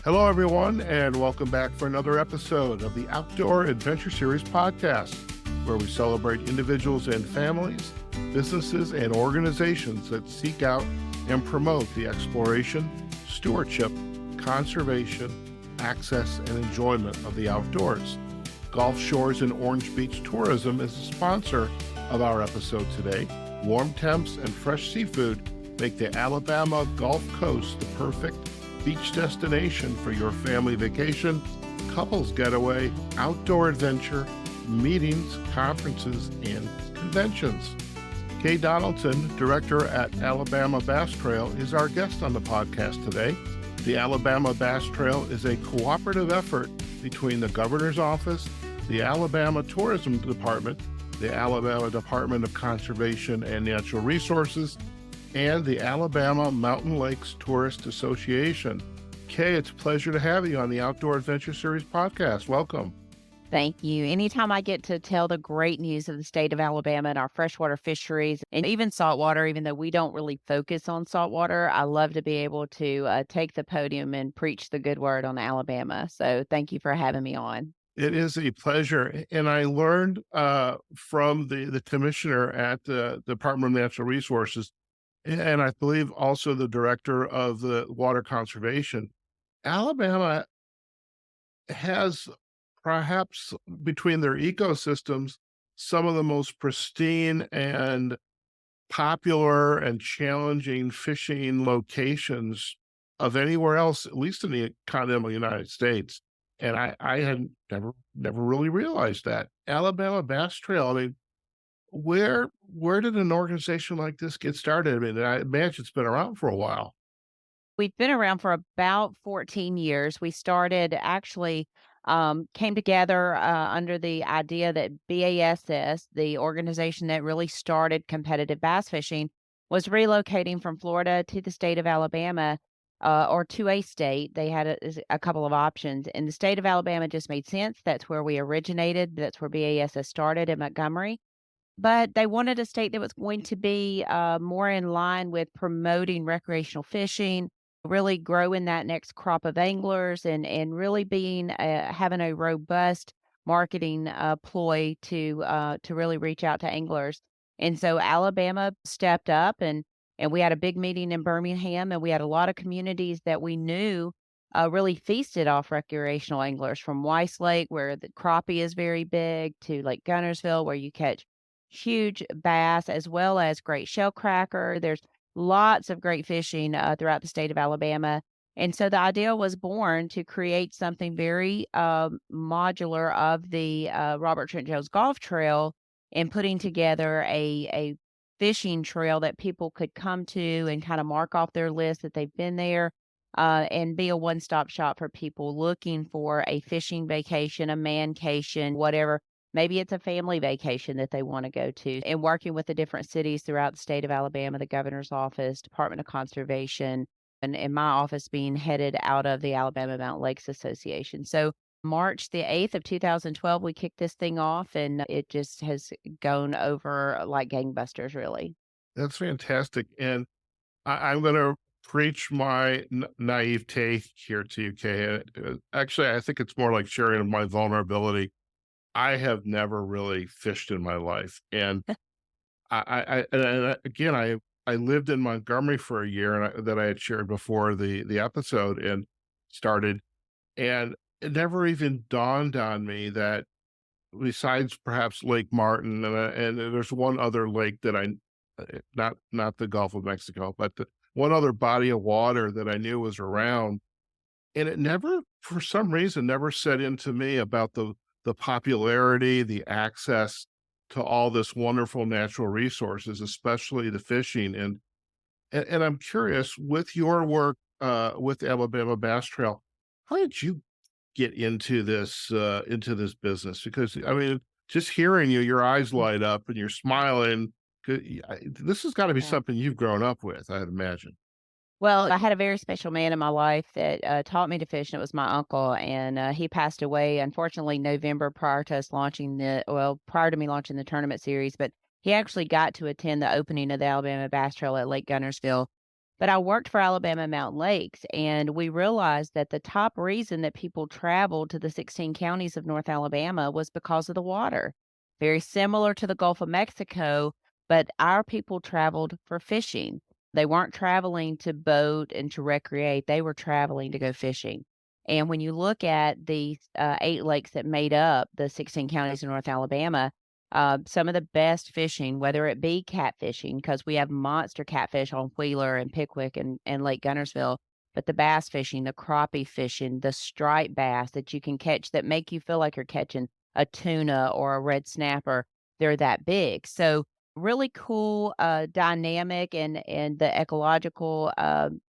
Hello, everyone, and welcome back for another episode of the Outdoor Adventure Series podcast, where we celebrate individuals and families, businesses, and organizations that seek out and promote the exploration, stewardship, conservation, access, and enjoyment of the outdoors. Gulf Shores and Orange Beach Tourism is the sponsor of our episode today. Warm temps and fresh seafood make the Alabama Gulf Coast the perfect beach destination for your family vacation, couples getaway, outdoor adventure, meetings, conferences, and conventions. Kay Donaldson, director at Alabama Bass Trail, is our guest on the podcast today. The Alabama Bass Trail is a cooperative effort between the Governor's Office, the Alabama Tourism Department, the Alabama Department of Conservation and Natural Resources, and the Alabama Mountain Lakes Tourist Association. Kay, it's a pleasure to have you on the Outdoor Adventure Series podcast. Welcome. Thank you. Anytime I get to tell the great news of the state of Alabama and our freshwater fisheries and even saltwater, even though we don't really focus on saltwater, I love to be able to take the podium and preach the good word on Alabama. So thank you for having me on. It is a pleasure. And I learned from the commissioner at the Department of Natural Resources, and I believe also the director of the water conservation, Alabama has perhaps between their ecosystems, some of the most pristine and popular and challenging fishing locations of anywhere else, at least in the continental United States. And I had never really realized that. Alabama Bass Trail, I mean, where did an organization like this get started? I mean, I imagine it's been around for a while. We've been around for about 14 years. We started actually came together under the idea that BASS, the organization that really started competitive bass fishing, was relocating from Florida to the state of Alabama or to a state. They had a couple of options, and the state of Alabama just made sense. That's where we originated. That's where BASS started in Montgomery. But they wanted a state that was going to be more in line with promoting recreational fishing, really growing that next crop of anglers, and really being having a robust marketing ploy to really reach out to anglers. And so Alabama stepped up, and we had a big meeting in Birmingham, and we had a lot of communities that we knew really feasted off recreational anglers, from Weiss Lake, where the crappie is very big, to Lake Gunnersville, where you catch huge bass as well as great shellcracker. There's lots of great fishing throughout the state of Alabama. And so the idea was born to create something very modular of the Robert Trent Jones Golf Trail, and putting together a fishing trail that people could come to and kind of mark off their list that they've been there, and be a one-stop shop for people looking for a fishing vacation, a mancation, whatever. Maybe it's a family vacation that they want to go to, and working with the different cities throughout the state of Alabama, the governor's office, Department of Conservation, and my office being headed out of the Alabama Mountain Lakes Association. So March the 8th of 2012, we kicked this thing off, and it just has gone over like gangbusters, really. That's fantastic. And I'm going to preach my naivete here to you, Kay. Actually, I think it's more like sharing my vulnerability. I have never really fished in my life. And again, I lived in Montgomery for a year, and that I had shared before the episode and started, and it never even dawned on me that besides perhaps Lake Martin, and there's one other lake that not the Gulf of Mexico, but one other body of water that I knew was around. And it never, for some reason, never set into me about the popularity, the access to all this wonderful natural resources, especially the fishing. And I'm curious, with your work with Alabama Bass Trail, how did you get into this business? Because I mean, just hearing you, your eyes light up and you're smiling. This has got to be Yeah. something you've grown up with, I'd imagine. Well, I had a very special man in my life that taught me to fish, and it was my uncle. And he passed away, unfortunately, November prior to us launching prior to me launching the tournament series. But he actually got to attend the opening of the Alabama Bass Trail at Lake Gunnersville. But I worked for Alabama Mountain Lakes, and we realized that the top reason that people traveled to the 16 counties of North Alabama was because of the water. Very similar to the Gulf of Mexico, but our people traveled for fishing. They weren't traveling to boat and to recreate, they were traveling to go fishing. And when you look at the 8 lakes that made up the 16 counties of North Alabama, some of the best fishing, whether it be catfishing, because we have monster catfish on Wheeler and Pickwick and Lake Gunnersville, but the bass fishing, the crappie fishing, the striped bass that you can catch that make you feel like you're catching a tuna or a red snapper, they're that big. So really cool dynamic and the ecological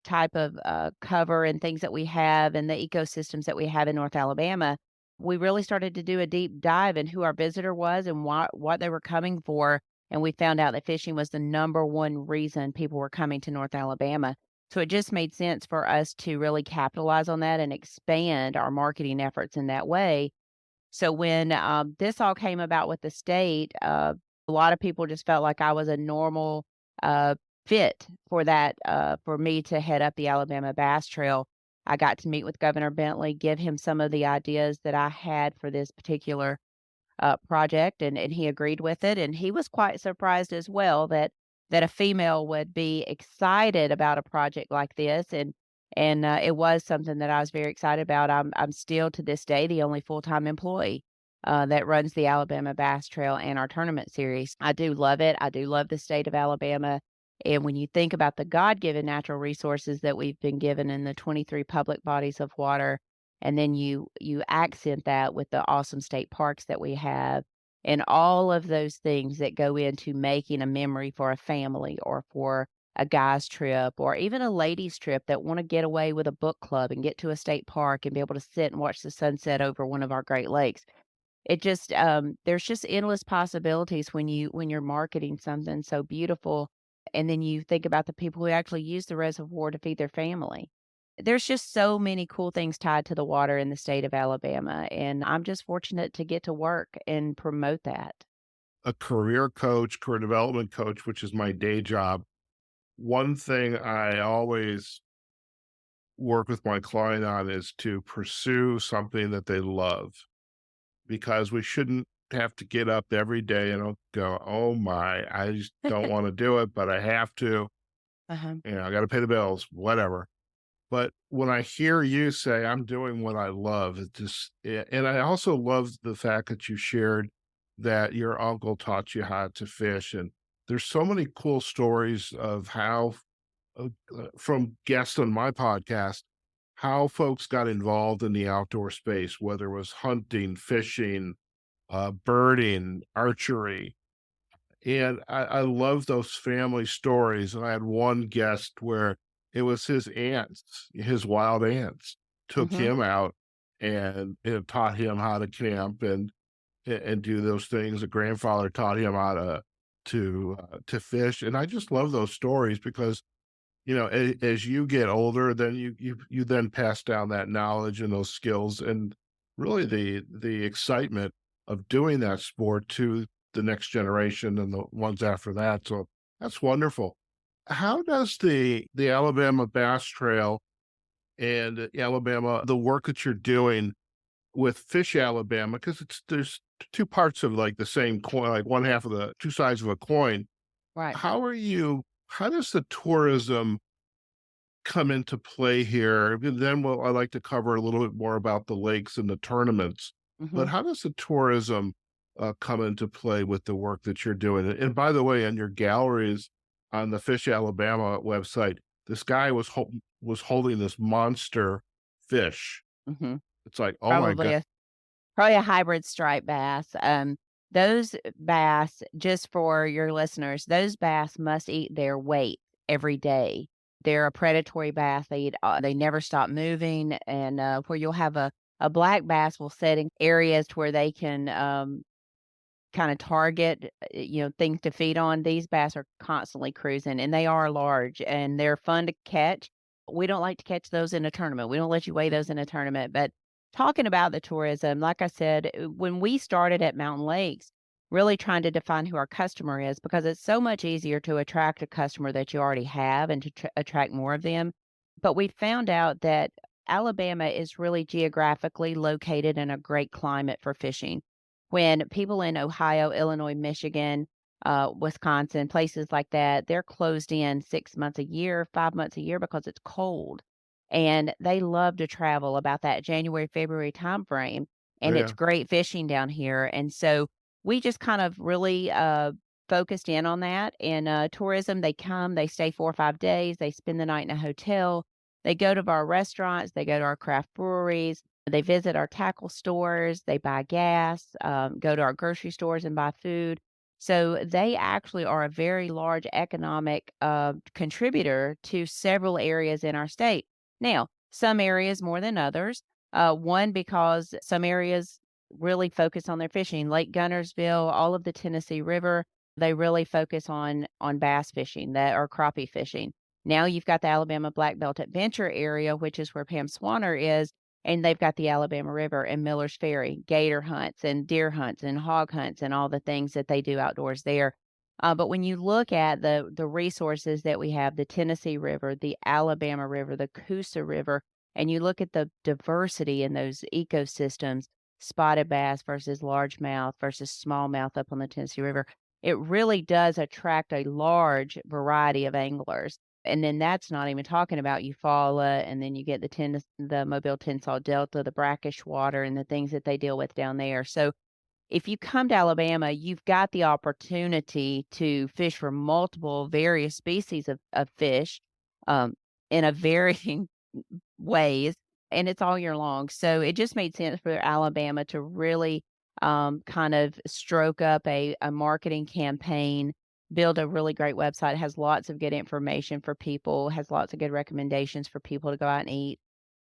type of cover and things that we have and the ecosystems that we have in North Alabama, we really started to do a deep dive in who our visitor was and what they were coming for, and we found out that fishing was the number one reason people were coming to North Alabama. So it just made sense for us to really capitalize on that and expand our marketing efforts in that way. So when this all came about with the state, a lot of people just felt like I was a normal uh, fit for that, for me to head up the Alabama Bass Trail. I got to meet with Governor Bentley, give him some of the ideas that I had for this particular project, and he agreed with it, and he was quite surprised as well that a female would be excited about a project like this, and it was something that I was very excited about. I'm still to this day the only full-time employee that runs the Alabama Bass Trail and our tournament series. I do love it. I do love the state of Alabama. And when you think about the God-given natural resources that we've been given in the 23 public bodies of water, and then you accent that with the awesome state parks that we have and all of those things that go into making a memory for a family or for a guy's trip or even a ladies trip that want to get away with a book club and get to a state park and be able to sit and watch the sunset over one of our Great Lakes. It just, there's just endless possibilities when you're marketing something so beautiful, and then you think about the people who actually use the reservoir to feed their family. There's just so many cool things tied to the water in the state of Alabama, and I'm just fortunate to get to work and promote that. A career coach, career development coach, which is my day job. One thing I always work with my client on is to pursue something that they love, because we shouldn't have to get up every day and go, "Oh my, I just don't want to do it, but I have to. Uh-huh. I got to pay the bills, whatever." But when I hear you say, "I'm doing what I love," it just, and I also love the fact that you shared that your uncle taught you how to fish. And there's so many cool stories of how, from guests on my podcast, how folks got involved in the outdoor space, whether it was hunting, fishing, birding, archery. And I love those family stories. And I had one guest where it was his aunts, his wild aunts, took Mhm. him out and taught him how to camp and do those things. The grandfather taught him how to fish. And I just love those stories because, as you get older, then you then pass down that knowledge and those skills and really the excitement of doing that sport to the next generation and the ones after that. So that's wonderful. How does the Alabama Bass Trail and Alabama, the work that you're doing with Fish Alabama, because there's two parts of like the same coin, like one half of the two sides of a coin. Right. How does the tourism come into play here? And then I like to cover a little bit more about the lakes and the tournaments. But Mhm. how does the tourism come into play with the work that you're doing? And by the way, in your galleries on the Fish Alabama website, this guy was holding this monster fish. Mhm. It's like, oh my Probably god. a Probably a hybrid striped bass. Those bass, just for your listeners, those bass must eat their weight every day. They're a predatory bass. They never stop moving, and where you'll have a black bass will set in areas to where they can kind of target, things to feed on. These bass are constantly cruising, and they are large and they're fun to catch. We don't like to catch those in a tournament. We don't let you weigh those in a tournament. But talking about the tourism, like I said, when we started at Mountain Lakes, really trying to define who our customer is because it's so much easier to attract a customer that you already have and to attract more of them. But we found out that Alabama is really geographically located in a great climate for fishing. When people in Ohio, Illinois, Michigan, Wisconsin, places like that, they're closed in 6 months a year, 5 months a year because it's cold. And they love to travel about that January, February timeframe. Oh, And it's yeah. great fishing down here. And so we just kind of really focused in on that. And tourism, they come, they stay 4 or 5 days, they spend the night in a hotel, they go to our restaurants, they go to our craft breweries, they visit our tackle stores, they buy gas, go to our grocery stores and buy food. So they actually are a very large economic contributor to several areas in our state. Now, some areas more than others. One, because some areas really focus on their fishing. Lake Gunnersville, all of the Tennessee River, they really focus on bass fishing that or crappie fishing. Now you've got the Alabama Black Belt Adventure area, which is where Pam Swanner is, and they've got the Alabama River and Miller's Ferry, gator hunts and deer hunts and hog hunts and all the things that they do outdoors there. But when you look at the resources that we have, the Tennessee River, the Alabama River, the Coosa River, and you look at the diversity in those ecosystems, spotted bass versus largemouth versus smallmouth up on the Tennessee River, it really does attract a large variety of anglers. And then that's not even talking about Eufaula, and then you get the Mobile Tensaw Delta, the brackish water, and the things that they deal with down there. So if you come to Alabama, you've got the opportunity to fish for multiple various species of fish, um, in a varying ways, and it's all year long. So it just made sense for Alabama to really, kind of stroke up a marketing campaign, build a really great website, has lots of good information for people, has lots of good recommendations for people to go out and eat.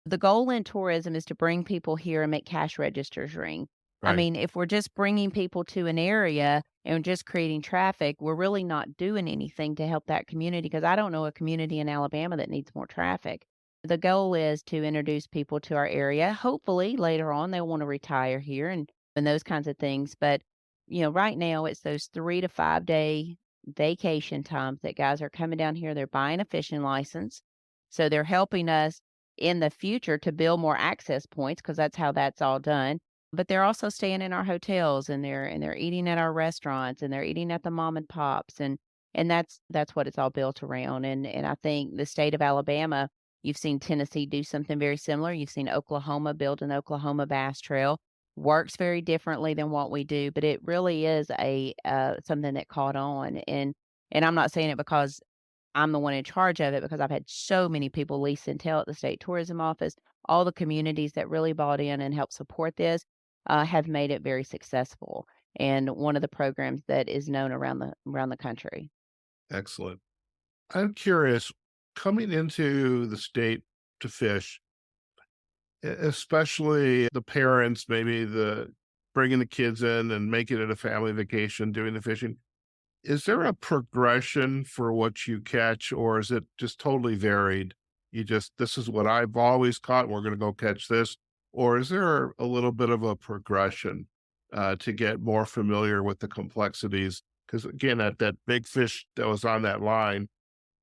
The goal in tourism is to bring people here and make cash registers ring. I Right. mean, if we're just bringing people to an area and just creating traffic, we're really not doing anything to help that community because I don't know a community in Alabama that needs more traffic. The goal is to introduce people to our area. Hopefully, later on, they'll want to retire here and those kinds of things. But, right now it's those 3 to 5 day vacation times that guys are coming down here. They're buying a fishing license. So they're helping us in the future to build more access points because that's how that's all done. But they're also staying in our hotels and they're eating at our restaurants and they're eating at the mom and pops and that's what it's all built around. And I think the state of Alabama, you've seen Tennessee do something very similar. You've seen Oklahoma build an Oklahoma Bass Trail. Works very differently than what we do, but it really is a something that caught on. And I'm not saying it because I'm the one in charge of it because I've had so many people lease and tell at the state tourism office. All the communities that really bought in and helped support this have made it very successful. And one of the programs that is known around the country. Excellent. I'm curious, coming into the state to fish, especially the parents, maybe the bringing the kids in and making it a family vacation, doing the fishing. Is there a progression for what you catch, or is it just totally varied? You just, this is what I've always caught, and we're going to go catch this. Or is there a little bit of a progression to get more familiar with the complexities? Because again, that big fish that was on that line,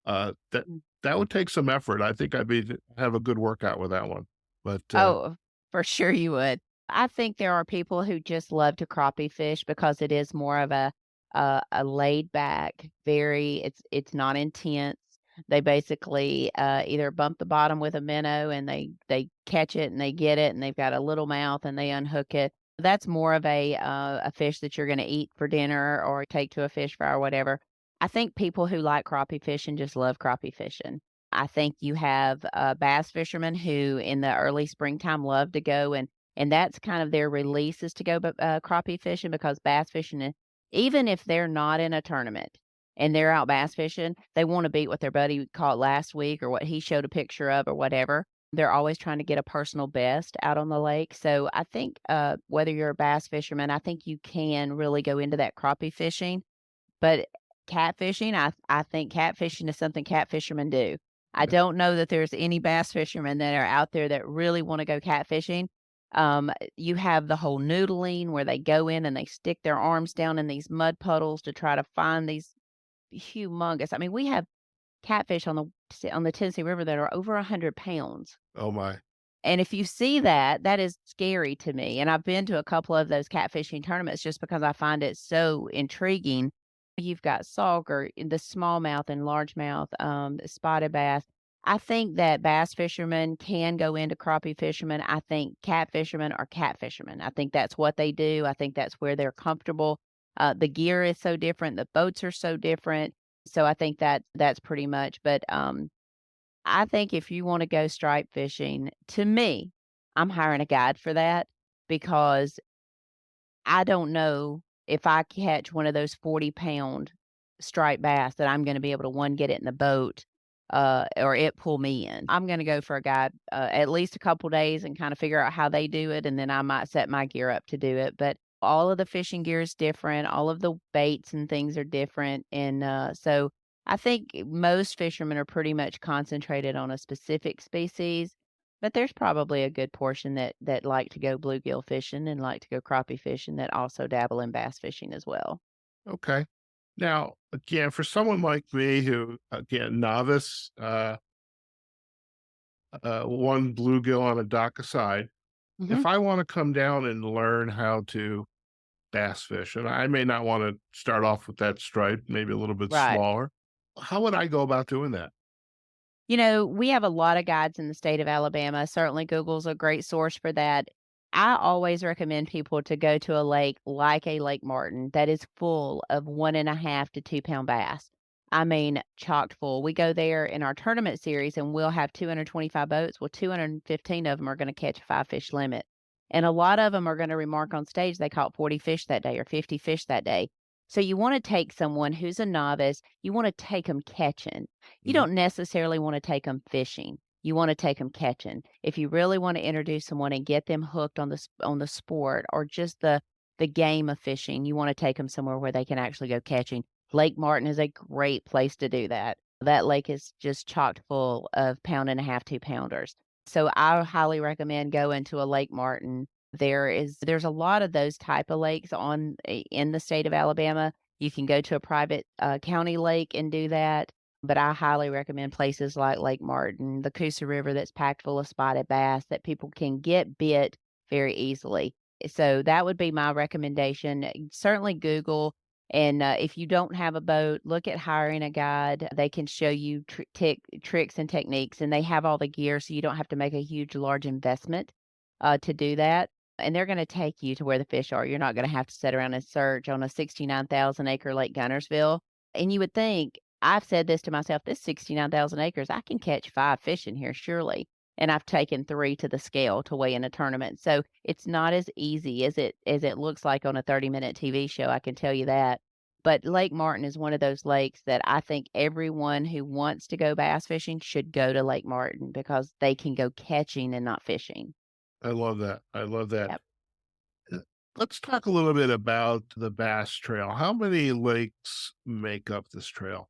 that that would take some effort. I think I'd be have a good workout with that one. But Oh, for sure you would. I think there are people who just love to crappie fish because it is more of a laid back, very it's not intense. They basically either bump the bottom with a minnow and they catch it and they get it and they've got a little mouth and they unhook it. That's more of a fish that you're going to eat for dinner or take to a fish fry or whatever. I think people who like crappie fishing just love crappie fishing. I think you have, bass fishermen who in the early springtime love to go and that's kind of their release is to go crappie fishing because bass fishing, even if they're not in a tournament and they're out bass fishing, they wanna beat what their buddy caught last week or what he showed a picture of or whatever. They're always trying to get a personal best out on the lake. So I think, whether you're a bass fisherman, I think you can really go into that crappie fishing but catfishing, I think catfishing is something catfishermen do. I don't know that there's any bass fishermen that are out there that really wanna go catfishing. You have the whole noodling where they go in and they stick their arms down in these mud puddles to try to find these humongous. I mean, we have catfish on the Tennessee River that are over 100 pounds. Oh my. And if you see that, that is scary to me, and I've been to a couple of those catfishing tournaments just because I find it so intriguing. You've got sauger, the smallmouth and largemouth, spotted bass. I think that bass fishermen can go into crappie fishermen. I think cat fishermen are cat fishermen. I think that's what they do. I think that's where they're comfortable. The gear is so different, the boats are so different. So I think that that's pretty much, but, I think if you wanna go stripe fishing, to me, I'm hiring a guide for that because I don't know if I catch one of those 40-pound striped bass that I'm gonna be able to, 1, get it in the boat, or it pull me in. I'm gonna go for a guide, at least a couple days and kinda figure out how they do it, and then I might set my gear up to do it, but all of the fishing gear is different, all of the baits and things are different, and, so I think most fishermen are pretty much concentrated on a specific species, but there's probably a good portion that like to go bluegill fishing and like to go crappie fishing that also dabble in bass fishing as well. Okay. Now, again, for someone like me who, again, novice, one bluegill on a dock aside, Mhm. if I want to come down and learn how to bass fish, and I may not want to start off with that stripe, maybe a little bit Right. smaller, how would I go about doing that? You know, we have a lot of guides in the state of Alabama. Certainly, Google's a great source for that. I always recommend people to go to a lake like a Lake Martin that is full of 1.5 to 2 pound bass. I mean, chocked full. We go there in our tournament series and we'll have 225 boats. Well, 215 of them are going to catch a 5 fish limit. And a lot of them are going to remark on stage they caught 40 fish that day or 50 fish that day. So you want to take someone who's a novice, you want to take them catching. You Mhm. don't necessarily wanna take them fishing. You wanna take them catching. If you really wanna introduce someone and get them hooked on the sport or just the game of fishing, you wanna take them somewhere where they can actually go catching. Lake Martin is a great place to do that. That lake is just chocked full of pound-and-a-half, 2 pounders. So I highly recommend going to a Lake Martin. There's a lot of those type of lakes in the state of Alabama. You can go to a private, county lake and do that. But I highly recommend places like Lake Martin, the Coosa River that's packed full of spotted bass that people can get bit very easily. So that would be my recommendation. Certainly Google, and if you don't have a boat, look at hiring a guide. They can show you tricks and techniques, and they have all the gear, so you don't have to make a huge, large investment to do that. And they're going to take you to where the fish are. You're not going to have to sit around and search on a 69,000 acre Lake Gunnersville. And you would think, I've said this to myself, this 69,000 acres, I can catch 5 fish in here surely. And I've taken 3 to the scale to weigh in a tournament. So it's not as easy as it looks like on a 30-minute TV show, I can tell you that. But Lake Martin is one of those lakes that I think everyone who wants to go bass fishing should go to Lake Martin because they can go catching and not fishing. I love that. I love that. Yep. Uh, Let's talk a little bit about the Bass Trail. How many lakes make up this trail?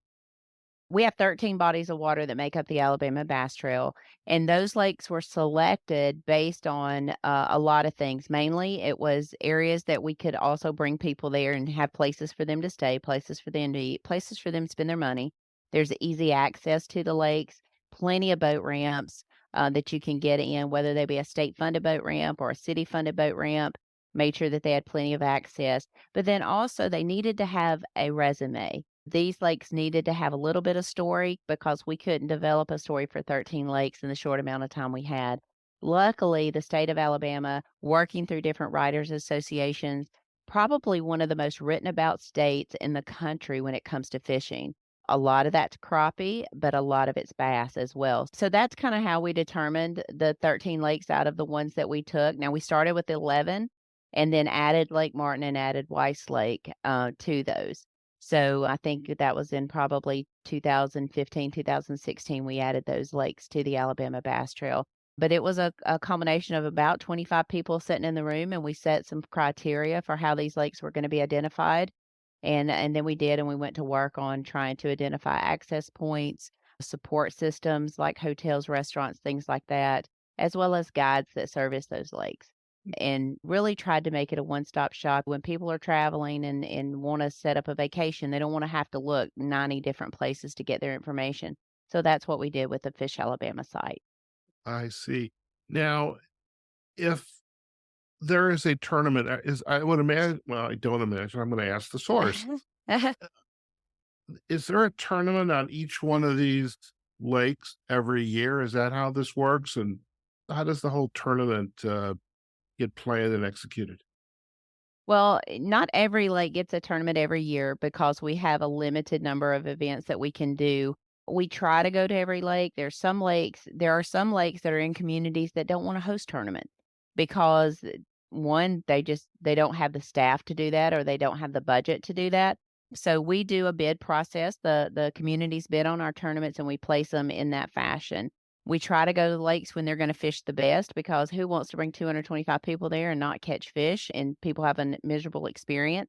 We have 13 bodies of water that make up the Alabama Bass Trail, and those lakes were selected based on a lot of things. Mainly, it was areas that we could also bring people there and have places for them to stay, places for them to eat, places for them to spend their money. There's easy access to the lakes, plenty of boat ramps that you can get in, whether they be a state funded boat ramp or a city funded boat ramp. Made sure that they had plenty of access, but then also they needed to have a resume. These lakes needed to have a little bit of story because we couldn't develop a story for 13 lakes in the short amount of time we had. Luckily, the state of Alabama, working through different writers associations, probably one of the most written about states in the country when it comes to fishing. A lot of that's crappie, but a lot of it's bass as well. So that's kind of how we determined the 13 lakes out of the ones that we took. Now we started with 11 and then added Lake Martin and added Weiss Lake to those. So I think that was in probably 2015, 2016, we added those lakes to the Alabama Bass Trail. But it was a combination of about 25 people sitting in the room, and we set some criteria for how these lakes were going to be identified. And then we did, and we went to work on trying to identify access points, support systems like hotels, restaurants, things like that, as well as guides that service those lakes. and really tried to make it a one-stop shop. When people are traveling and wanna set up a vacation, they don't wanna have to look 90 different places to get their information. So that's what we did with the Fish Alabama site. I see. Now, if there is a tournament, is I would imagine, well, I don't imagine, I'm gonna ask the source. Is there a tournament on each one of these lakes every year? Is that how this works? And how does the whole tournament, get planned and executed? Well, not every lake gets a tournament every year because we have a limited number of events that we can do. We try to go to every lake. There are some lakes that are in communities that don't want to host tournaments because one, they don't have the staff to do that or they don't have the budget to do that. So we do a bid process. The communities bid on our tournaments and we place them in that fashion. We try to go to the lakes when they're gonna fish the best because who wants to bring 225 people there and not catch fish and people have a miserable experience?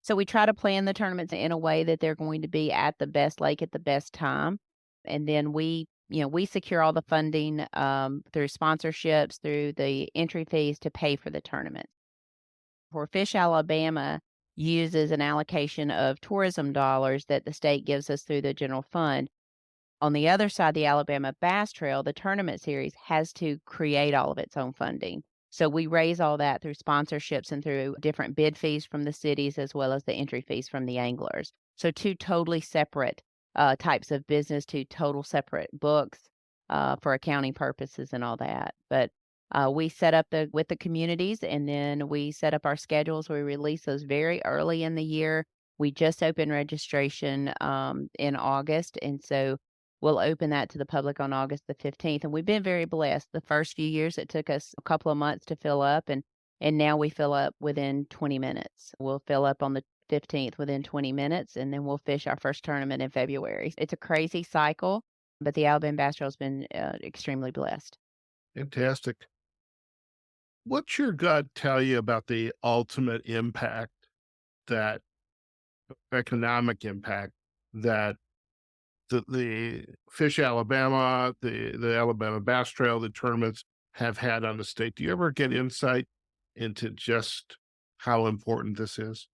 So we try to plan the tournaments in a way that they're going to be at the best lake at the best time. And then we secure all the funding, through sponsorships, through the entry fees to pay for the tournament. For Fish Alabama uses an allocation of tourism dollars that the state gives us through the general fund. On the other side, the Alabama Bass Trail, the tournament series, has to create all of its own funding. So we raise all that through sponsorships and through different bid fees from the cities as well as the entry fees from the anglers. So two totally separate types of business, two total separate books for accounting purposes and all that. But we set up with the communities and then we set up our schedules. We release those very early in the year. We just opened registration in August, and so we'll open that to the public on August the 15th, and we've been very blessed. The first few years, it took us a couple of months to fill up, and now we fill up within 20 minutes. We'll fill up on the 15th within 20 minutes, and then we'll fish our first tournament in February. It's a crazy cycle, but the Alabama Bass Trail has been extremely blessed. Fantastic. What's your gut tell you about the ultimate impact, that economic impact that the Fish Alabama, the Alabama Bass Trail, the tournaments have had on the state? Do you ever get insight into just how important this is?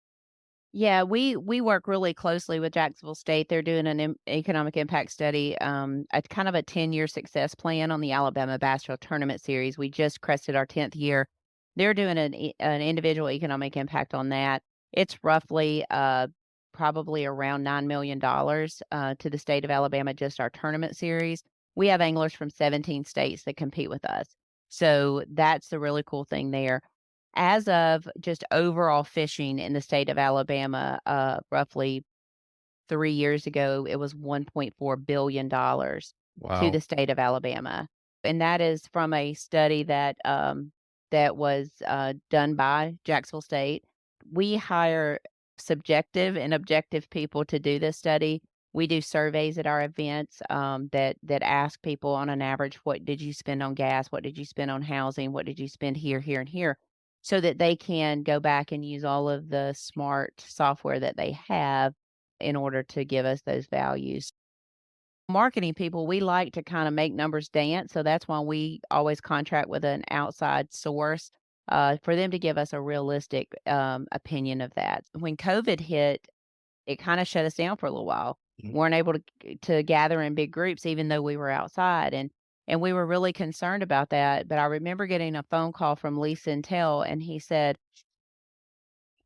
Yeah, we work really closely with Jacksonville State. They're doing an economic impact study, a kind of a 10-year success plan on the Alabama Bass Trail Tournament Series. We just crested our 10th year. They're doing an individual economic impact on that. It's roughly probably around $9 million to the state of Alabama, just our tournament series. We have anglers from 17 states that compete with us. So that's the really cool thing there. As of just overall fishing in the state of Alabama, roughly 3 years ago, it was $1.4 billion to Wow. the state of Alabama, and that is from a study that was, done by Jacksonville State. We hire subjective and objective people to do this study. We do surveys at our events, that ask people on an average, "What did you spend on gas? What did you spend on housing? What did you spend here, here, and here?" So that they can go back and use all of the smart software that they have in order to give us those values. Marketing people, we like to kinda make numbers dance, so that's why we always contract with an outside source, for them to give us a realistic, opinion of that. When COVID hit, it kinda shut us down for a little while. Mhm. Weren't able to gather in big groups even though we were outside, and we were really concerned about that, but I remember getting a phone call from Lee Centel, and he said,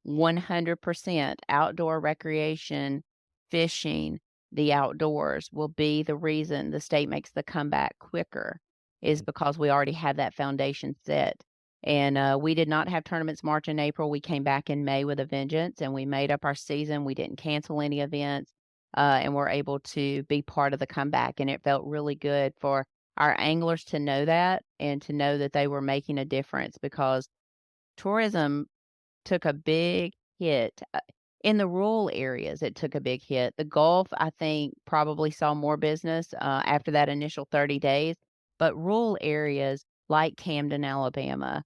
100% outdoor recreation, fishing, the outdoors will be the reason the state makes the comeback quicker is because we already have that foundation set. And we did not have tournaments March and April. We came back in May with a vengeance and we made up our season. We didn't cancel any events and we're able to be part of the comeback. And it felt really good for our anglers to know that and to know that they were making a difference because tourism took a big hit. In the rural areas, it took a big hit. The Gulf, I think, probably saw more business, after that initial 30 days, but rural areas like Camden, Alabama,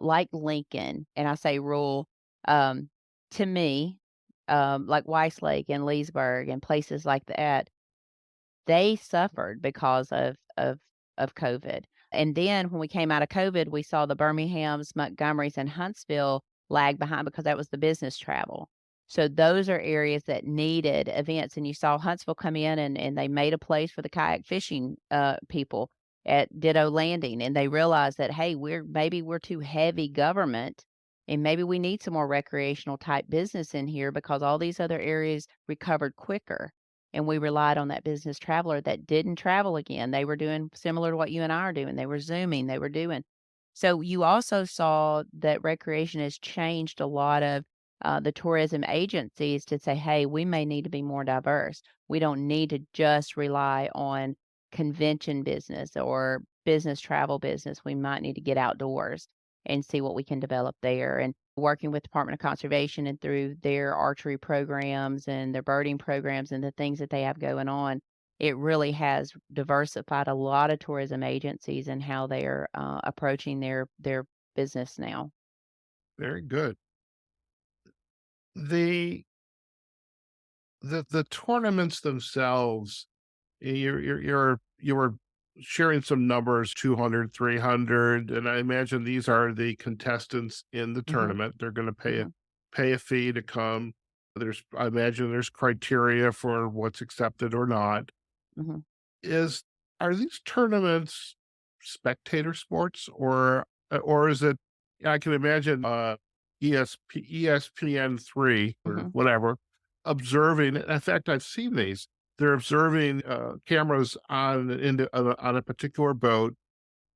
like Lincoln, and I say rural, um, to me, like Weiss Lake and Leesburg and places like that, they suffered because of COVID, And then when we came out of COVID, we saw the Birminghams, Montgomerys, and Huntsville lag behind because that was the business travel. So those are areas that needed events, and you saw Huntsville come in and they made a place for the kayak fishing people at Ditto Landing, and they realized that, hey, we're too heavy government, and maybe we need some more recreational type business in here because all these other areas recovered quicker. And we relied on that business traveler that didn't travel again. They were doing similar to what you and I are doing. They were Zooming, they were doing. So you also saw that recreation has changed a lot of the tourism agencies to say, hey, we may need to be more diverse. We don't need to just rely on convention business or business travel business. We might need to get outdoors and see what we can develop there. And working with Department of Conservation and through their archery programs and their birding programs and the things that they have going on, it really has diversified a lot of tourism agencies and how they are approaching their business now. Very good. The the tournaments themselves, you were sharing some numbers, 200, 300, and I imagine these are the contestants in the Hmm. tournament. They're gonna Hmm. pay a fee to come. I imagine there's criteria for what's accepted or not. Hmm. Is Are these tournaments spectator sports, or is it? I can imagine ESPN3 or Hmm. whatever observing. In fact, I've seen these. They're observing cameras on a particular boat.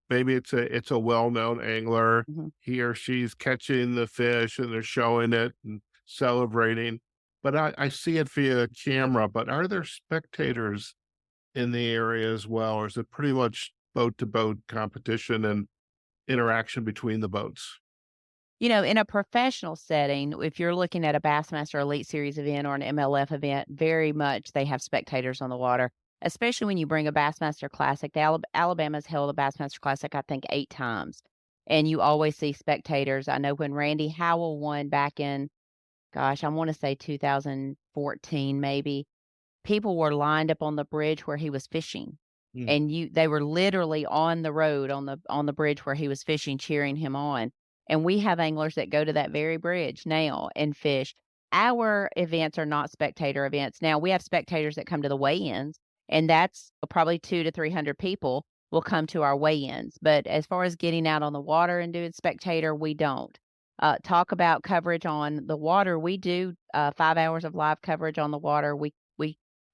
Maybe it's a well-known angler. Hmm. He or she's catching the fish, and they're showing it and celebrating. But I see it via camera. But are there spectators in the area as well, or is it pretty much boat to boat competition and interaction between the boats? In a professional setting, if you're looking at a Bassmaster Elite Series event or an MLF event, very much they have spectators on the water, especially when you bring a Bassmaster Classic. Alabama's held a Bassmaster Classic, I think, 8 times, and you always see spectators. I know when Randy Howell won back in, gosh, I want to say 2014, maybe. People were lined up on the bridge where he was fishing, Mm. and they were literally on the road on the bridge where he was fishing, cheering him on, and we have anglers that go to that very bridge now and fish. Our events are not spectator events. Now, we have spectators that come to the weigh-ins, and that's probably 2 to 300 people will come to our weigh-ins, but as far as getting out on the water and doing spectator, we don't. Talk about coverage on the water, we do, 5 hours of live coverage on the water. We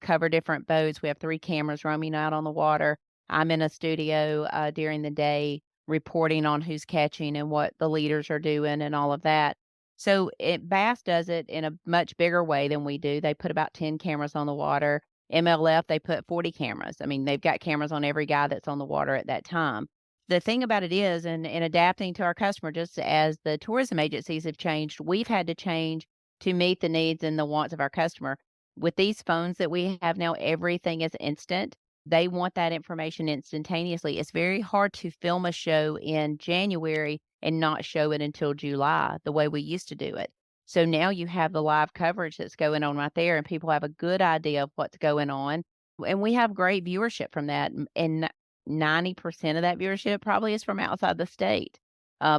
cover different boats. We have 3 cameras roaming out on the water. I'm in a studio, during the day reporting on who's catching and what the leaders are doing and all of that. So, Bass does it in a much bigger way than we do. They put about 10 cameras on the water. MLF, they put 40 cameras. I mean, they've got cameras on every guy that's on the water at that time. The thing about it is, in adapting to our customer, just as the tourism agencies have changed, we've had to change to meet the needs and the wants of our customer. With these phones that we have now, everything is instant. They want that information instantaneously. It's very hard to film a show in January and not show it until July, the way we used to do it. So now you have the live coverage that's going on right there, and people have a good idea of what's going on. And we have great viewership from that. And 90% of that viewership probably is from outside the state,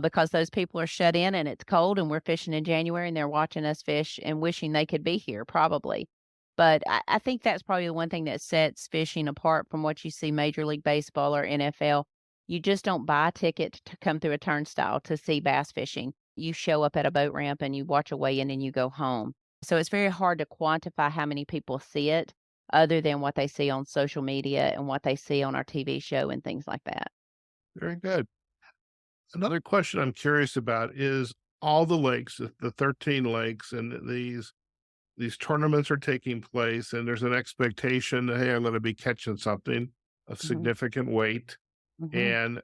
because those people are shut in and it's cold and we're fishing in January and they're watching us fish and wishing they could be here, probably. But I think that's probably the one thing that sets fishing apart from what you see Major League Baseball or NFL. You just don't buy a ticket to come through a turnstile to see bass fishing. You show up at a boat ramp and you watch a weigh-in and you go home. So it's very hard to quantify how many people see it other than what they see on social media and what they see on our TV show and things like that. Very good. Another question I'm curious about is all the lakes, the 13 lakes, and these tournaments are taking place, and there's an expectation that, hey, I'm going to be catching something of Mhm, significant weight, mhm, and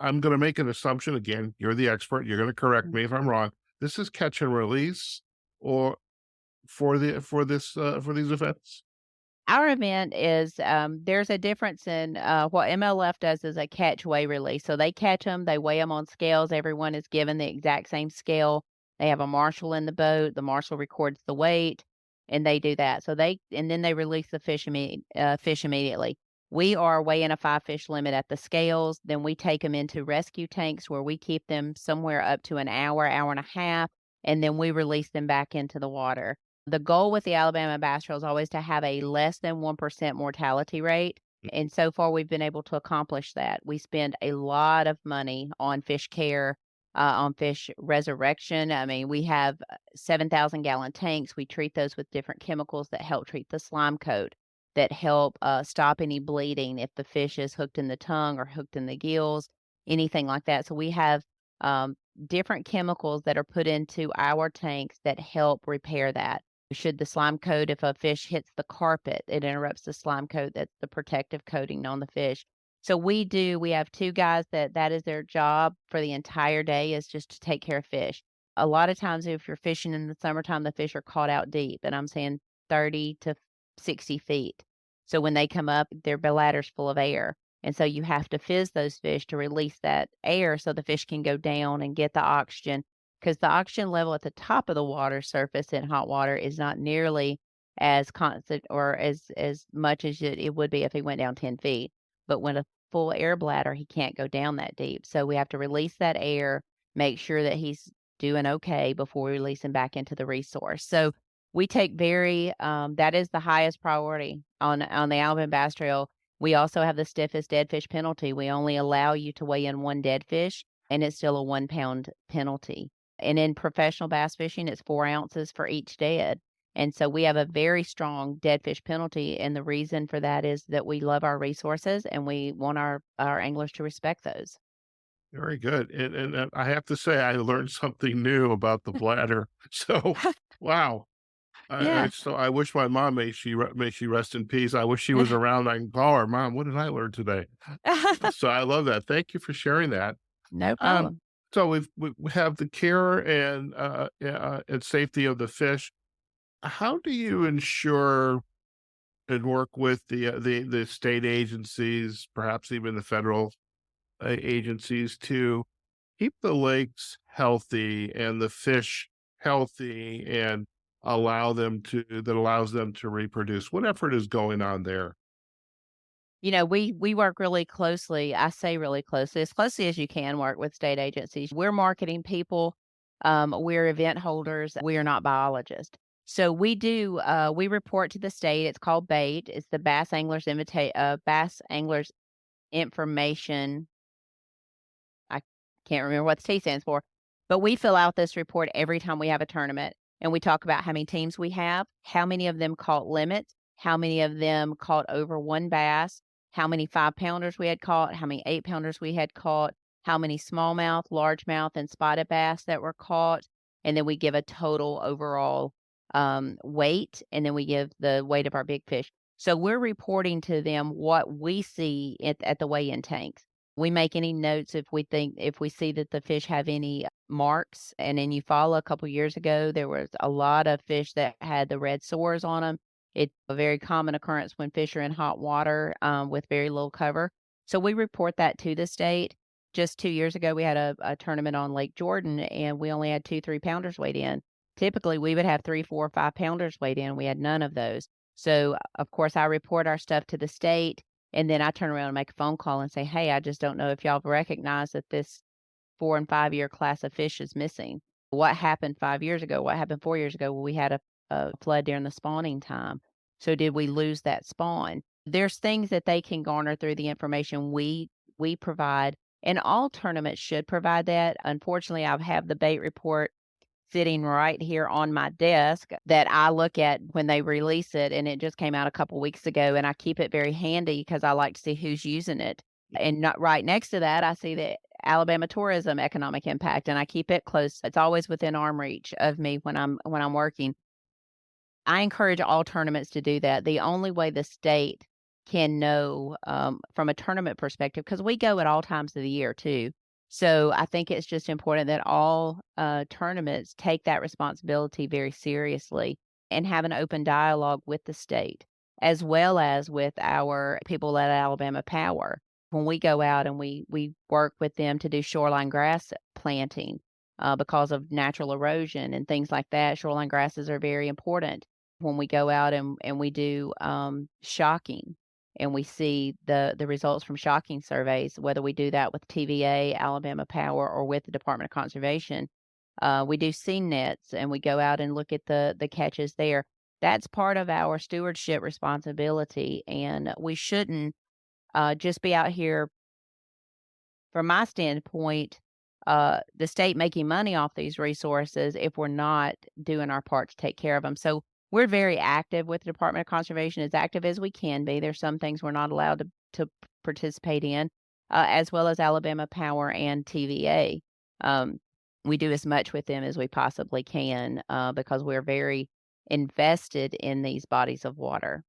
I'm going to make an assumption again. You're the expert. You're going to correct mhm. me if I'm wrong. This is catch and release, or for these events. Our event is, there's a difference in, what MLF does is a catch, weigh, release. So they catch them, they weigh them on scales. Everyone is given the exact same scale. They have a marshal in the boat. The marshal records the weight, and they do that. And then they release the fish immediately. We are weighing a 5-fish limit at the scales, then we take them into rescue tanks where we keep them somewhere up to an hour, hour and a half, and then we release them back into the water. The goal with the Alabama bass trail is always to have a less than 1% mortality rate, and so far we've been able to accomplish that. We spend a lot of money on fish care, on fish resurrection. I mean, we have 7,000-gallon tanks. We treat those with different chemicals that help treat the slime coat, that help stop any bleeding if the fish is hooked in the tongue or hooked in the gills, anything like that. So we have um, different chemicals that are put into our tanks that help repair that. Should the slime coat, if a fish hits the carpet, it interrupts the slime coat. That's the protective coating on the fish. So we have two guys that is their job for the entire day, is just to take care of fish. A lot of times if you're fishing in the summertime, the fish are caught out deep, and I'm saying 30 to 60 feet. So when they come up, their bladder's full of air. And so you have to fizz those fish to release that air so the fish can go down and get the oxygen, because the oxygen level at the top of the water surface in hot water is not nearly as constant or as much as it would be if he went down 10 feet. But when a full air bladder, he can't go down that deep. So we have to release that air, make sure that he's doing okay before we release him back into the resource. So we take that is the highest priority on the Alabama Bass Trail. We also have the stiffest dead fish penalty. We only allow you to weigh in one dead fish, and it's still a 1-pound penalty. And in professional bass fishing, it's 4 ounces for each dead. And so we have a very strong dead fish penalty, and the reason for that is that we love our resources and we want our anglers to respect those. Very good. And I have to say, I learned something new about the bladder. So, wow. Yeah. So I wish my mom, may she rest in peace. I wish she was around. I can call her, Mom, what did I learn today? So I love that. Thank you for sharing that. No Um, problem. so we have the care and safety of the fish. How do you ensure and work with the state agencies, perhaps even the federal agencies, to keep the lakes healthy and the fish healthy and allows them to reproduce? What effort is going on there? We work really closely. I say really closely as you can work with state agencies. We're marketing people. We're event holders. We are not biologists. So we report to the state. It's called BAIT. It's the Bass Anglers Information. I can't remember what the T stands for, but we fill out this report every time we have a tournament, and we talk about how many teams we have, how many of them caught limits, how many of them caught over 1 bass, how many 5-pounders we had caught, how many 8-pounders we had caught, how many smallmouth, largemouth, and spotted bass that were caught, and then we give a total overall, weight, and then we give the weight of our big fish. So we're reporting to them what we see at the weigh-in tanks. We make any notes if we see that the fish have any marks. And in Eufaula a couple years ago, there was a lot of fish that had the red sores on them. It's a very common occurrence when fish are in hot water with very little cover. So we report that to the state. Just 2 years ago, we had a tournament on Lake Jordan, and we only had 2 3-pounders weighed in. Typically, we would have 3 4 5-pounders weighed in. We had none of those. So, of course, I report our stuff to the state, and then I turn around and make a phone call and say, "Hey, I just don't know if y'all have recognized that this 4 and 5 year class of fish is missing. What happened 5 years ago? What happened 4 years ago? Well, we had a flood during the spawning time. So did we lose that spawn?" There's things that they can garner through the information we provide, and all tournaments should provide that. Unfortunately, I have the bait report sitting right here on my desk that I look at when they release it, and it just came out a couple weeks ago, and I keep it very handy because I like to see who's using it. And not right next to that, I see the Alabama tourism economic impact, and I keep it close. It's always within arm reach of me when I'm working. I encourage all tournaments to do that. The only way the state can know, from a tournament perspective, because we go at all times of the year too. So I think it's just important that all tournaments take that responsibility very seriously and have an open dialogue with the state, as well as with our people at Alabama Power. When we go out and we work with them to do shoreline grass planting, because of natural erosion and things like that, shoreline grasses are very important when we go out and we do shocking. and we see the results from shocking surveys, whether we do that with TVA, Alabama Power, or with the Department of Conservation. We do sea nets, and we go out and look at the catches there. That's part of our stewardship responsibility, and we shouldn't just be out here from my standpoint, the state making money off these resources if we're not doing our part to take care of them. So we're very active with the Department of Conservation, as active as we can be. There's some things we're not allowed to participate in, as well as Alabama Power and TVA. We do as much with them as we possibly can because we're very invested in these bodies of water.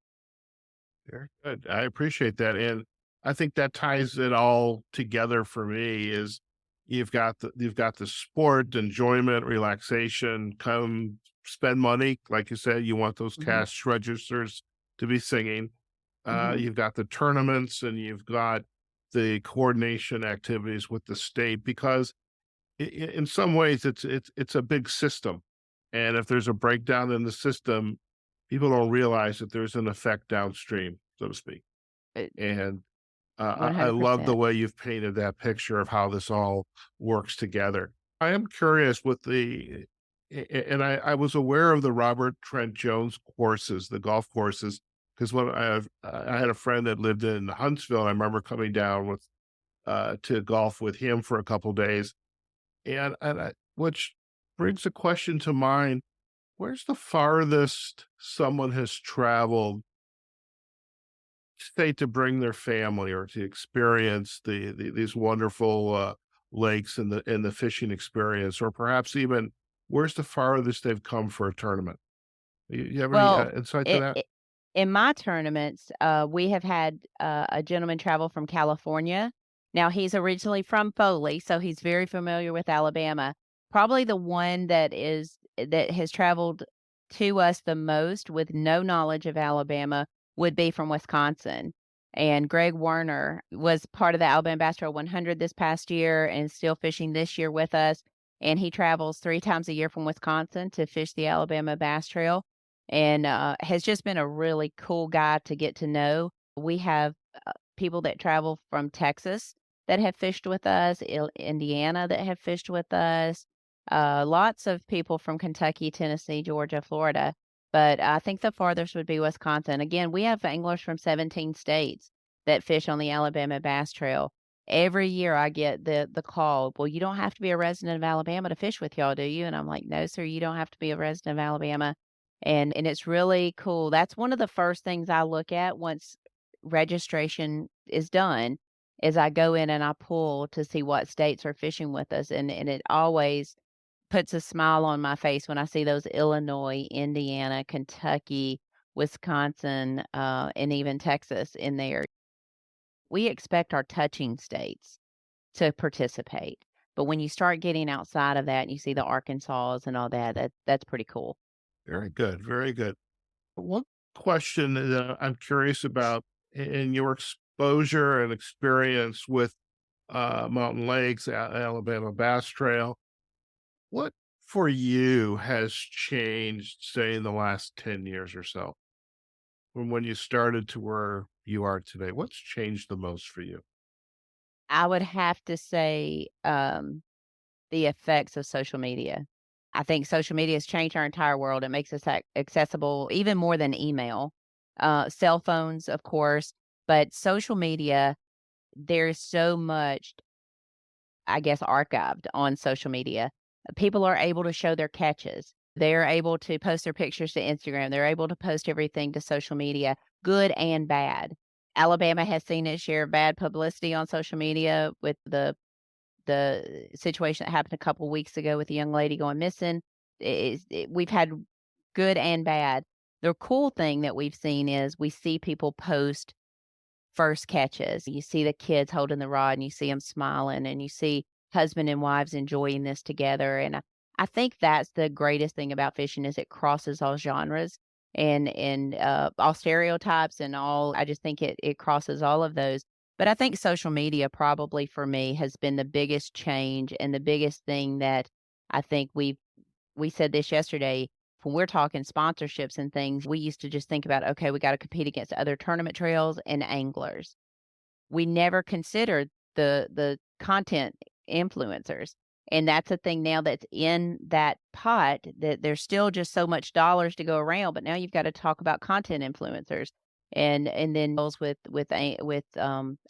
Very good. I appreciate that, and I think that ties it all together for me is you've got the sport, enjoyment, relaxation, come spend money. Like you said, you want those Hmm. cash registers to be singing. Hmm. You've got the tournaments and you've got the coordination activities with the state because in some ways it's a big system. And if there's a breakdown in the system, people don't realize that there's an effect downstream, so to speak. And I love the 100%. way you've painted that picture of how this all works together. I am curious with and I was aware of the Robert Trent Jones courses, the golf courses, because when I had a friend that lived in Huntsville, I remember coming down with to golf with him for a couple days, which brings a question to mind: where's the farthest someone has traveled, say, to bring their family or to experience these wonderful, lakes and the fishing experience, or perhaps even where's the farthest they've come for a tournament? You have any, Well, insight to it that? it in my tournaments, we have had, a gentleman travel from California. Now he's originally from Foley, so he's very familiar with Alabama. Probably the one that has traveled to us the most with no knowledge of Alabama would be from Wisconsin. And Greg Werner was part of the Alabama Bass Trail 100 this past year and still fishing this year with us, and he travels 3 times a year from Wisconsin to fish the Alabama Bass Trail and, has just been a really cool guy to get to know. We have, people that travel from Texas that have fished with us, Indiana that have fished with us, lots of people from Kentucky, Tennessee, Georgia, Florida, but I think the farthest would be Wisconsin. Again, we have anglers from 17 states that fish on the Alabama Bass Trail. Every year I get the call, "Well, you don't have to be a resident of Alabama to fish with y'all, do you?" And I'm like, "No, sir, you don't have to be a resident of Alabama." And it's really cool. That's one of the first things I look at once registration is done, is I go in and I pull to see what states are fishing with us, and it always puts a smile on my face when I see those Illinois, Indiana, Kentucky, Wisconsin, and even Texas in there. We expect our touching states to participate, but when you start getting outside of that and you see the Arkansas and all that, that's pretty cool. Very good, very good. One question that I'm curious about in your exposure and experience with mountain lakes, Alabama Bass Trail, what for you has changed, say, in the last 10 years or so from when you started to where you are today? What's changed the most for you? I would have to say, the effects of social media. I think social media has changed our entire world. It makes us accessible even more than email. Cell phones, of course, but social media, there's so much, I guess, archived on social media. People are able to show their catches. They're able to post their pictures to Instagram. They're able to post everything to social media, good and bad. Alabama has seen its share of bad publicity on social media with the situation that happened a couple weeks ago with the young lady going missing. We've had good and bad. The cool thing that we've seen is we see people post first catches. You see the kids holding the rod and you see them smiling and you see husband and wives enjoying this together. And I think that's the greatest thing about fishing is it crosses all genres and all stereotypes and all. I just think it crosses all of those. But I think social media probably for me has been the biggest change and the biggest thing that I think we said this yesterday. when we're talking sponsorships and things, we used to just think about, okay, we got to compete against other tournament trails and anglers. We never considered the content influencers, and that's a thing now that's in that pot, that there's still just so much dollars to go around, but now you've gotta talk about content influencers and then those with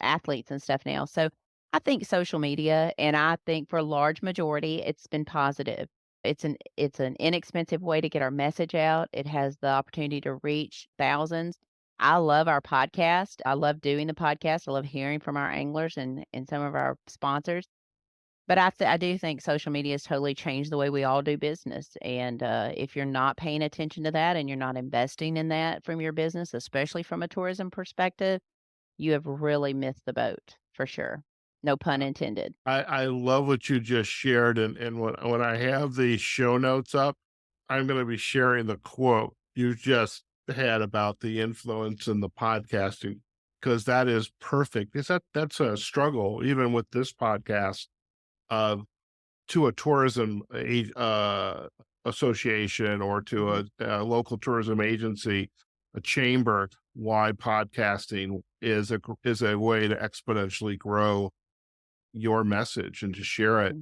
athletes and stuff now. So, I think social media, and I think for a large majority, it's been positive. It's an inexpensive way to get our message out. It has the opportunity to reach thousands. I love our podcast. I love doing the podcast. I love hearing from our anglers and some of our sponsors. But I do think social media has totally changed the way we all do business. And if you're not paying attention to that and you're not investing in that from your business, especially from a tourism perspective, you have really missed the boat for sure. No pun intended. I love what you just shared, and when I have the show notes up, I'm gonna be sharing the quote you just had about the influence in the podcasting, because that is perfect. Is that's a struggle even with this podcast, of to a association, or to Mhm. a local tourism agency, a chamber, why podcasting is a way to exponentially grow your message and to share it.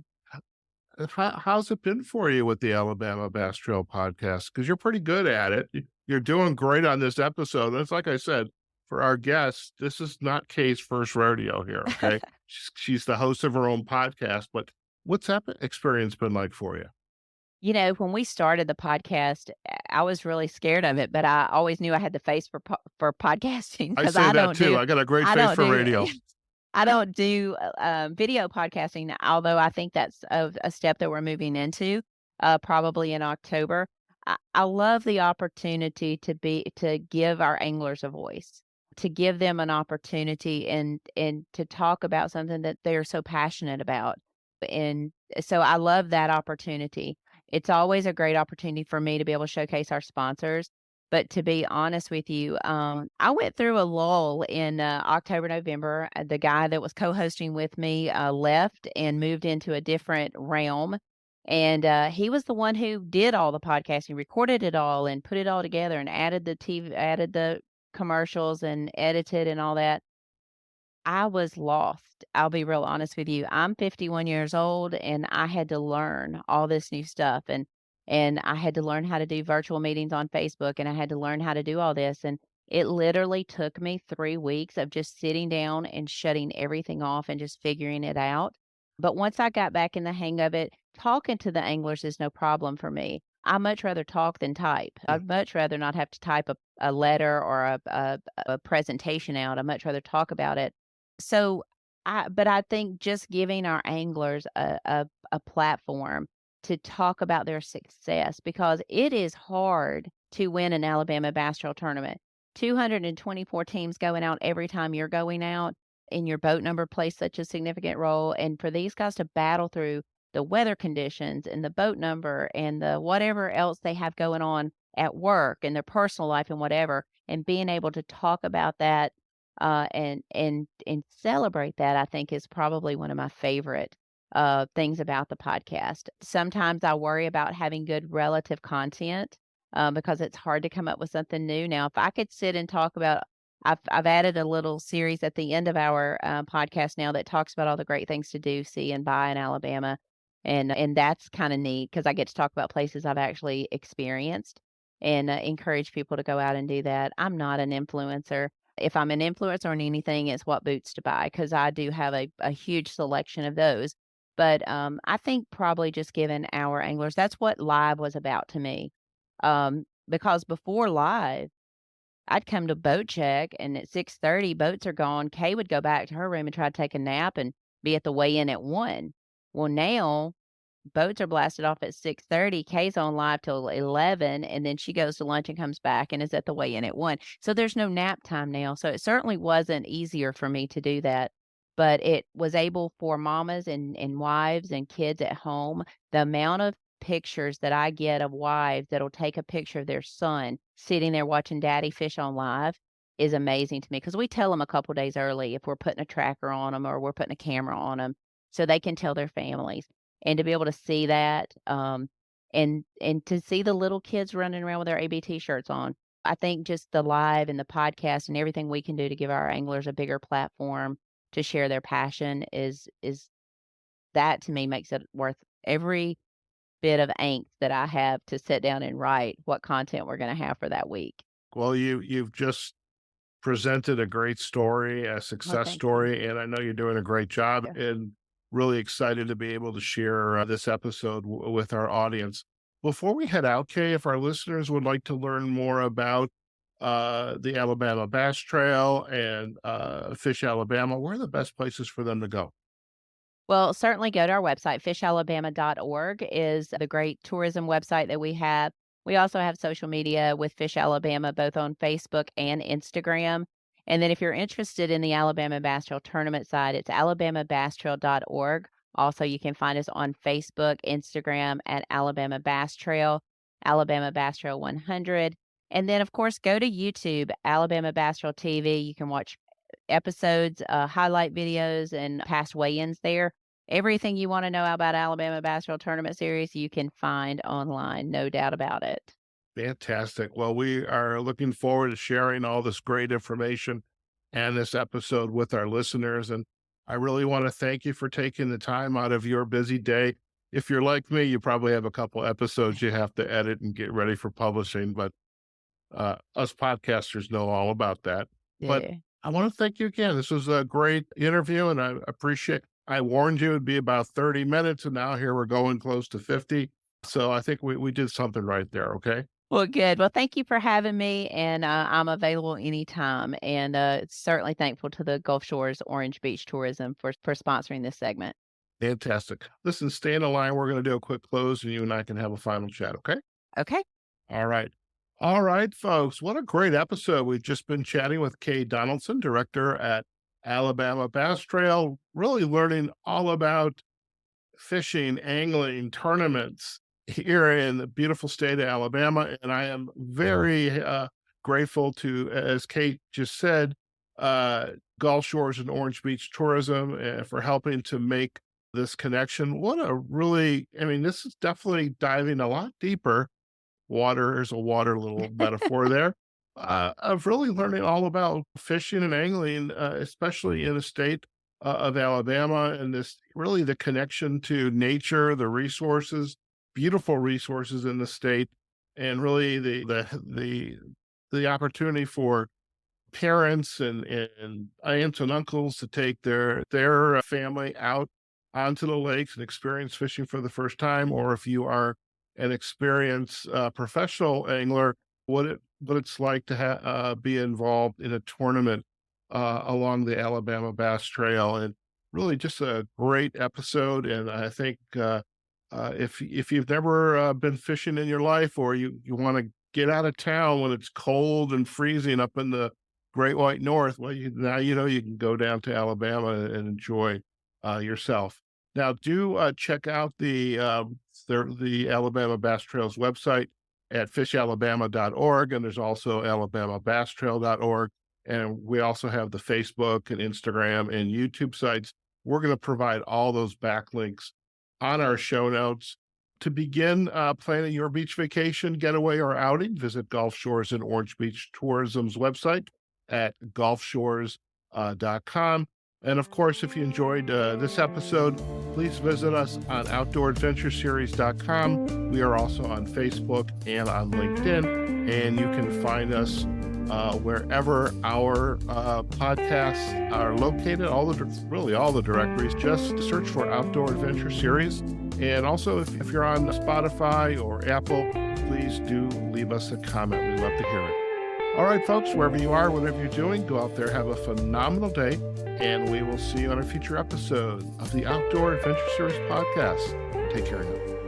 Mm. How's it been for you with the Alabama Bass Trail podcast? Because you're pretty good at it. You're doing great on this episode. And it's like I said, for our guests, this is not Kay's first rodeo here. Okay, she's the host of her own podcast. But what's that experience been like for you? When we started the podcast, I was really scared of it, but I always knew I had the face for podcasting I because say that too. I got a great I face don't for do radio. I don't do, video podcasting, although I think that's a step that we're moving into, probably in October. I love the opportunity to give our anglers a voice, to give them an opportunity and to talk about something that they're so passionate about, and so I love that opportunity. It's always a great opportunity for me to be able to showcase our sponsors. But to be honest with you, I went through a lull in October, November. The guy that was co-hosting with me left and moved into a different realm, and he was the one who did all the podcasting, recorded it all, and put it all together, and added the TV, added the commercials, and edited and all that. I was lost. I'll be real honest with you. I'm 51 years old and I had to learn all this new stuff and I had to learn how to do virtual meetings on Facebook and I had to learn how to do all this and it literally took me 3 weeks of just sitting down and shutting everything off and just figuring it out. But once I got back in the hang of it, talking to the anglers is no problem for me. I much rather talk than type. Yeah. I'd much rather not have to type a letter or a presentation out. I'd much rather talk about it. So, I think just giving our anglers a platform to talk about their success because it is hard to win an Alabama Bass Trail Tournament. 224 teams going out every time you're going out, and your boat number plays such a significant role, and for these guys to battle through the weather conditions and the boat number and the whatever else they have going on at work and their personal life and whatever, and being able to talk about that and celebrate that, I think is probably one of my favorite things about the podcast. Sometimes I worry about having good relative content because it's hard to come up with something new. Now, if I could sit and talk about, I've added a little series at the end of our podcast now that talks about all the great things to do, see, and buy in Alabama, and that's kind of neat because I get to talk about places I've actually experienced and encourage people to go out and do that. I'm not an influencer. If I'm an influencer on anything, it's what boots to buy because I do have a huge selection of those. But I think probably just giving our anglers, that's what live was about to me. Because before live, I'd come to boat check and at 6:30, boats are gone. Kay would go back to her room and try to take a nap and be at the weigh-in at 1. Well, now boats are blasted off at 6:30. Kay's on live till 11, and then she goes to lunch and comes back and is at the weigh-in at 1. So there's no nap time now. So it certainly wasn't easier for me to do that, but it was able for mamas and wives and kids at home. The amount of pictures that I get of wives that'll take a picture of their son sitting there watching daddy fish on live is amazing to me because we tell them a couple days early if we're putting a tracker on them or we're putting a camera on them so they can tell their families and to be able to see that, and to see the little kids running around with their ABT shirts on. I think just the live and the podcast and everything we can do to give our anglers a bigger platform to share their passion is that to me makes it worth every bit of angst that I have to sit down and write what content we're gonna have for that week. Well, you've just presented a great story, a Well, success thank you. story, and I know you're doing a great job Yeah. and really excited to be able to share this episode with our audience. Before we head out, Kay, if our listeners would like to learn more about the Alabama Bass Trail and Fish Alabama, where are the best places for them to go? Well, certainly go to our website. Fishalabama.org is the great tourism website that we have. We also have social media with Fish Alabama, both on Facebook and Instagram. And then if you're interested in the Alabama Bass Trail Tournament side, it's alabamabasstrail.org. Also, you can find us on Facebook, Instagram at Alabama Bass Trail, Alabama Bass Trail 100. And then, of course, go to YouTube, Alabama Bass Trail TV. You can watch episodes, highlight videos, and past weigh-ins there. Everything you wanna know about Alabama Bass Trail Tournament Series, you can find online, no doubt about it. Fantastic. Well, we are looking forward to sharing all this great information and this episode with our listeners. And I really want to thank you for taking the time out of your busy day. If you're like me, you probably have a couple episodes you have to edit and get ready for publishing, but us podcasters know all about that. But Yeah. I want to thank you again. This was a great interview, and I appreciate. I warned you it'd be about 30 minutes, and now here we're going close to 50. So I think we did something right there. Okay. Well, good. Well, thank you for having me, and, I'm available anytime, and, certainly thankful to the Gulf Shores Orange Beach Tourism for sponsoring this segment. Fantastic. Listen, stay in the line. We're going to do a quick close, and you and I can have a final chat. Okay. Okay. All right. All right, folks. What a great episode. We've just been chatting with Kay Donaldson, director at Alabama Bass Trail, really learning all about fishing, angling, tournaments here in the beautiful state of Alabama. And I am very grateful to, as Kate just said, Gulf Shores and Orange Beach Tourism for helping to make this connection. What a really, I mean, this is definitely diving a lot deeper. Water is a water little metaphor there. Of really learning all about fishing and angling, especially in the state of Alabama, and this really the connection to nature, the resources, beautiful resources in the state, and really the opportunity for parents and aunts and uncles to take their family out onto the lakes and experience fishing for the first time, or if you are an experienced professional angler, what it's like to be involved in a tournament along the Alabama Bass Trail, and really just a great episode. And I think if you've never been fishing in your life, or you want to get out of town when it's cold and freezing up in the Great White North, well, now you know you can go down to Alabama and enjoy yourself. Now, do check out the Alabama Bass Trail's website at fishalabama.org, and there's also alabamabasstrail.org. And we also have the Facebook and Instagram and YouTube sites. We're going to provide all those backlinks on our show notes. To begin planning your beach vacation, getaway, or outing, visit Gulf Shores and Orange Beach Tourism's website at gulfshores.com. And of course, if you enjoyed this episode, please visit us on outdooradventureseries.com. We are also on Facebook and on LinkedIn, and you can find us wherever our podcasts are located. All the directories. Just search for Outdoor Adventure Series. And also, if you're on Spotify or Apple, please do leave us a comment. We'd love to hear it. All right, folks, wherever you are, whatever you're doing, go out there, have a phenomenal day, and we will see you on a future episode of the Outdoor Adventure Series podcast. Take care now.